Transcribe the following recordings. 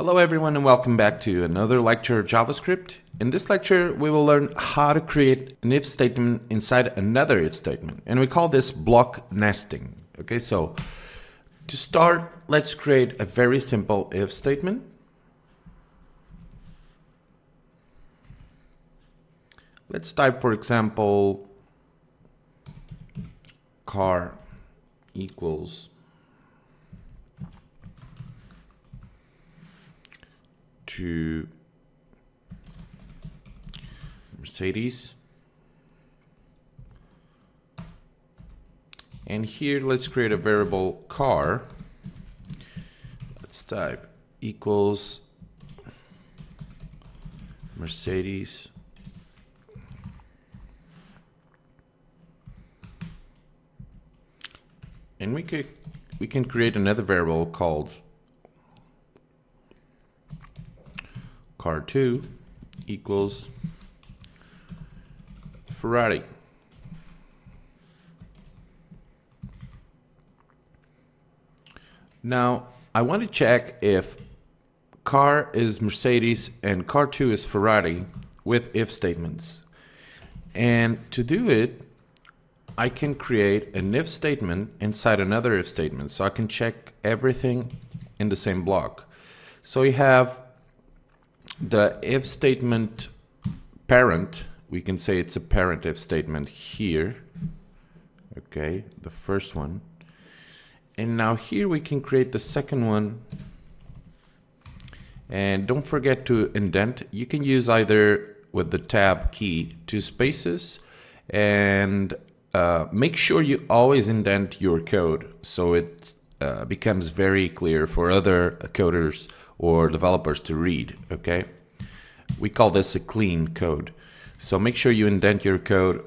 Hello everyone and welcome back to another lecture of JavaScript. In this lecture we will learn how to create an if statement inside another if statement, and we call this block nesting. Okay, so to start, let's create a very simple if statement. Let's type, for example, car equals to Mercedes, and here let's create a variable car. Let's type equals Mercedes and we can create another variable called car2 equals Ferrari. Now I want to check if car is Mercedes and car2 is Ferrari with if statements, and to do it I can create an if statement inside another if statement, so I can check everything in the same block. So we have the if statement parent. We can say it's a parent if statement here. Okay, the first one. And now here we can create the second one. And don't forget to indent. You can use either with the tab key 2 spaces, and make sure you always indent your code so it becomes very clear for other coders or developers to read. Okay, we call this a clean code, so make sure you indent your code.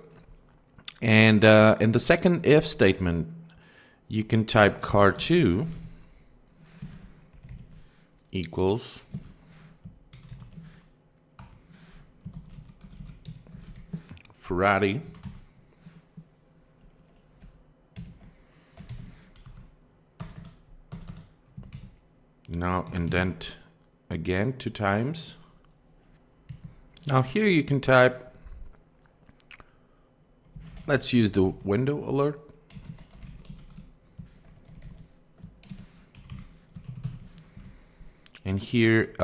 And in the second if statement you can type car2 equals Ferrari. Now indent again 2 times. Now here you can type, let's use the window alert. And here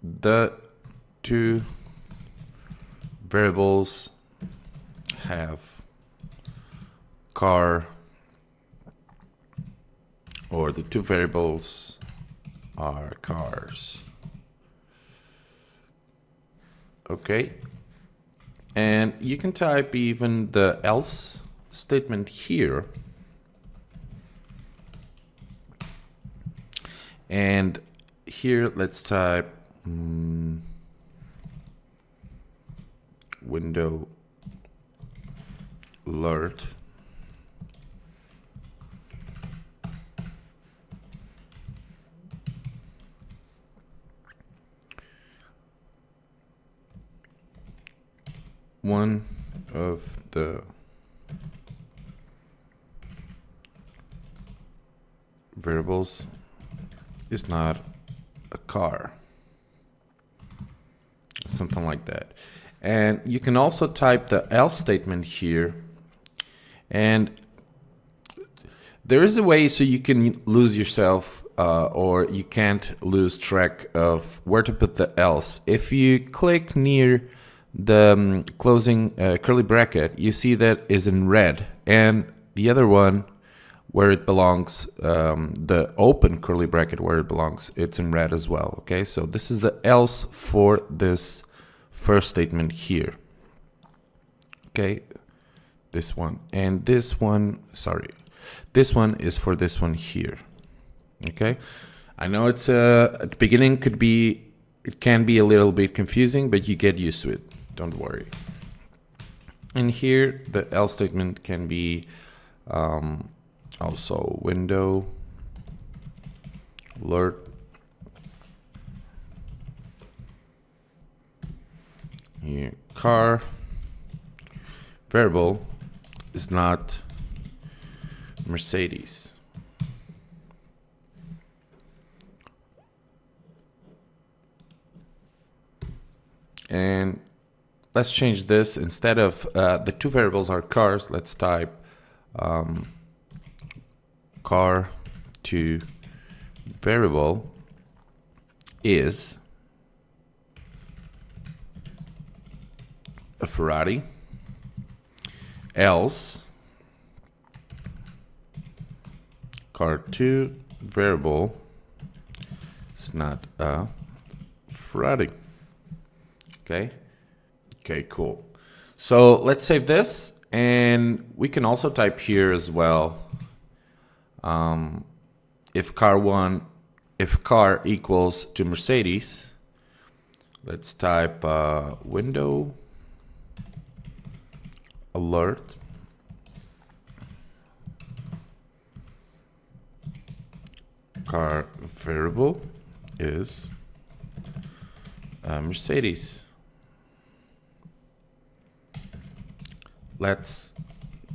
the 2 variables have car, or the 2 variables are cars. Okay, and you can type even the else statement here, and here let's type window alert. One of the variables is not a car, something like that. And you can also type the else statement here, and there is a way so you can lose yourself or you can't lose track of where to put the else. If you click near the closing curly bracket, you see that is in red, and the other one where it belongs, the open curly bracket where it belongs, it's in red as well. Okay, so this is the else for this first statement here. Okay, this one, and this one, sorry, this one is for this one here. Okay, I know it's at the beginning it can be a little bit confusing, but you get used to it. Don't worry. And here the else statement can be also window alert here, car variable is not Mercedes. And let's change this. Instead of the two variables are cars, let's type car to variable is a Ferrari, else car2 variable is not a Ferrari. Okay, cool. So let's save this, and we can also type here as well, if car equals to Mercedes, let's type window alert car variable is Mercedes. Let's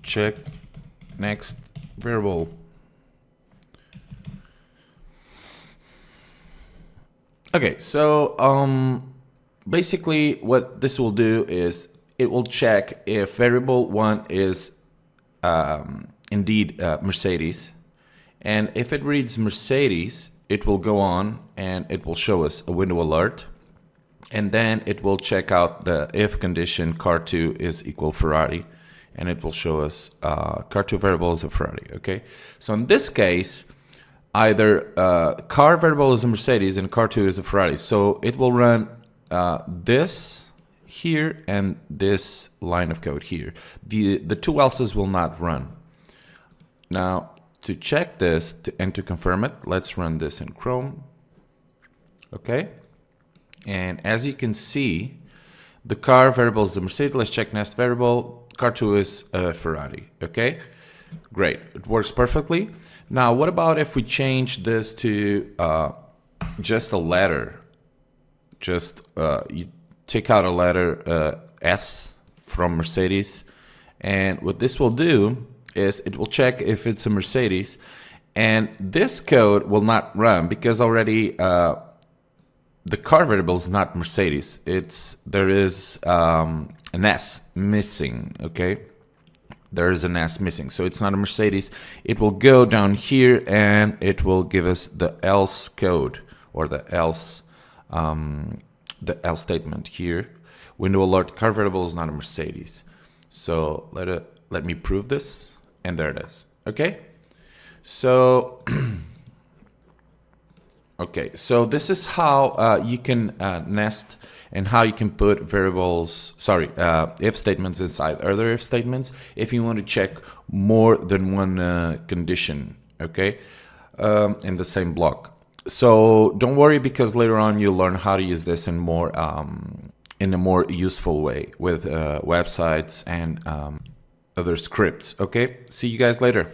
check next variable. Okay, so basically what this will do is it will check if variable 1 is indeed Mercedes, and if it reads Mercedes, it will go on and it will show us a window alert, and then it will check out the if condition car2 is equal Ferrari, and it will show us car2 variable is a Ferrari. Okay, so in this case, either car variable is a Mercedes and car2 is a Ferrari, so it will run this here and this line of code here. The two else's will not run. Now, to check this and to confirm it, let's run this in Chrome. Okay, and as you can see, the car variable is the Mercedes. Let's check next variable. Car2 is a Ferrari. Okay, great, it works perfectly. Now, what about if we change this to just a letter? Just you take out a letter S from Mercedes, and what this will do is it will check if it's a Mercedes, and this code will not run because already the car variable is not Mercedes. There is an S missing. Okay, there is an S missing, so it's not a Mercedes. It will go down here and it will give us the else code, or the else statement here. Window alert car variable is not a Mercedes. So let me prove this, and there it is. Okay, so okay, so this is how you can nest and how you can put variables, if statements inside other if statements if you want to check more than one condition, okay, in the same block. So don't worry, because later on you'll learn how to use this in a more useful way with websites and other scripts. Okay, see you guys later.